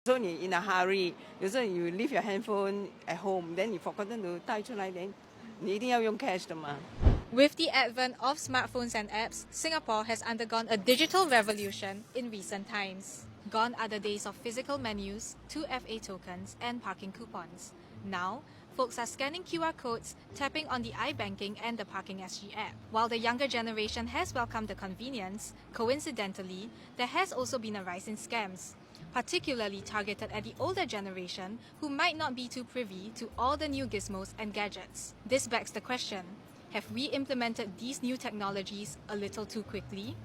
So you in a hurry，有时候 you leave your handphone at home, then you forgotten to 带出来，then 你一定要用 cash 的嘛。With the advent of smartphones and apps, Singapore has undergone a digital revolution in recent times. Gone are the days of physical menus, 2FA tokens, and parking coupons. Now, folks are scanning QR codes, tapping on the iBanking and the Parking SG app. While the younger generation has welcomed the convenience, coincidentally, there has also been a rise in scams, particularly targeted at the older generation who might not be too privy to all the new gizmos and gadgets. This begs the question, have we implemented these new technologies a little too quickly?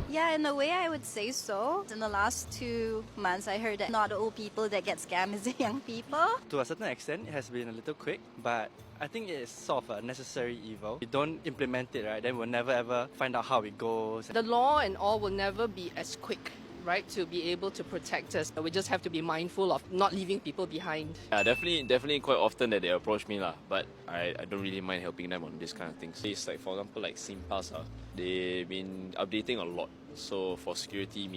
Yeah, in a way I would say so. In the last 2 months, I heard that not old people that get scammed is the young people. To a certain extent, it has been a little quick, but I think it is sort of a necessary evil. If we don't implement it, right, then we'll never ever find out how it goes. The law and all will never be as quick, right, to be able to protect us. We just have to be mindful of not leaving people behind. Yeah, definitely quite often that they approach me lah, but I don't really mind helping them on this kind of things. It's like, for example, like SingPass, they've been updating a lot. So for security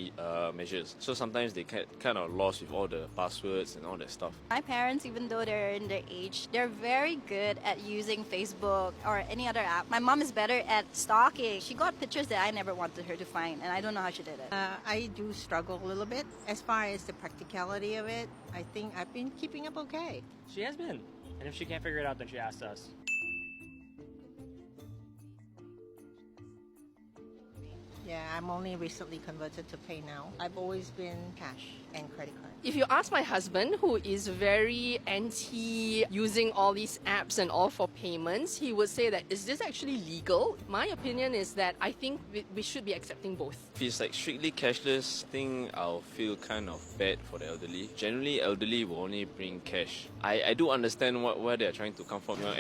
measures, so sometimes they get kind of lost with all the passwords and all that stuff. My parents, even though they're in their age, they're very good at using Facebook or any other app. My mom is better at stalking. She got pictures that I never wanted her to find, and I don't know how she did it. I do struggle a little bit. As far as the practicality of it, I think I've been keeping up okay. She has been. And if she can't figure it out, then she asks us. Yeah, I'm only recently converted to Pay Now. I've always been cash and credit card. If you ask my husband, who is very anti using all these apps and all for payments, he would say that, is this actually legal? My opinion is that I think we should be accepting both. If it's like strictly cashless, I think I'll feel kind of bad for the elderly. Generally, elderly will only bring cash. I do understand where they're trying to come from. You know,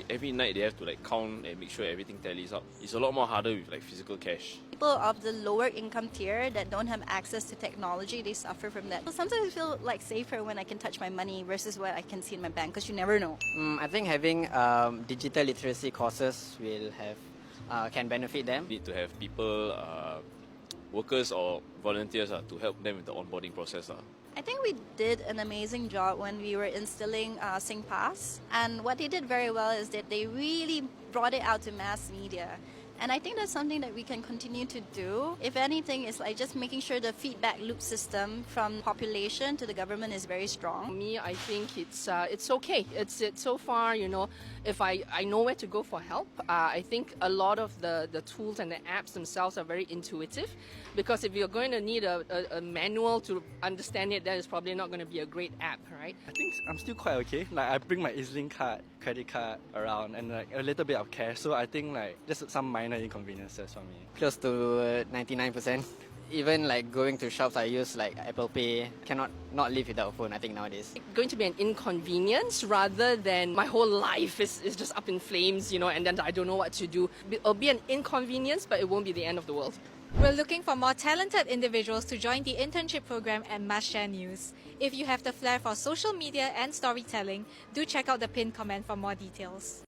every night they have to like count and make sure everything tallies up. It's a lot more harder with like physical cash. People of the lower income tier that don't have access to technology, they suffer from that. So sometimes I feel like safer when I can touch my money versus what I can see in my bank, because you never know. I think having digital literacy courses will have can benefit them. Need to have people, workers or volunteers to help them with the onboarding process. I think we did an amazing job when we were instilling SingPass. And what they did very well is that they really brought it out to mass media. And I think that's something that we can continue to do. If anything, it's like just making sure the feedback loop system from population to the government is very strong. Me, I think it's okay. It's so far, you know, if I know where to go for help. I think a lot of the tools and the apps themselves are very intuitive, because if you're going to need a manual to understand it, that is probably not going to be a great app, right? I think I'm still quite okay. Like I bring my EZ-Link card, credit card around, and like a little bit of cash. So I think like just some minor inconveniences for me. Close to 99%. Even like going to shops, I use like Apple Pay. Cannot not live without a phone, I think, nowadays. It's going to be an inconvenience rather than my whole life is just up in flames, you know, and then I don't know what to do. It'll be an inconvenience, but it won't be the end of the world. We're looking for more talented individuals to join the internship program at MustShareNews. If you have the flair for social media and storytelling, do check out the pinned comment for more details.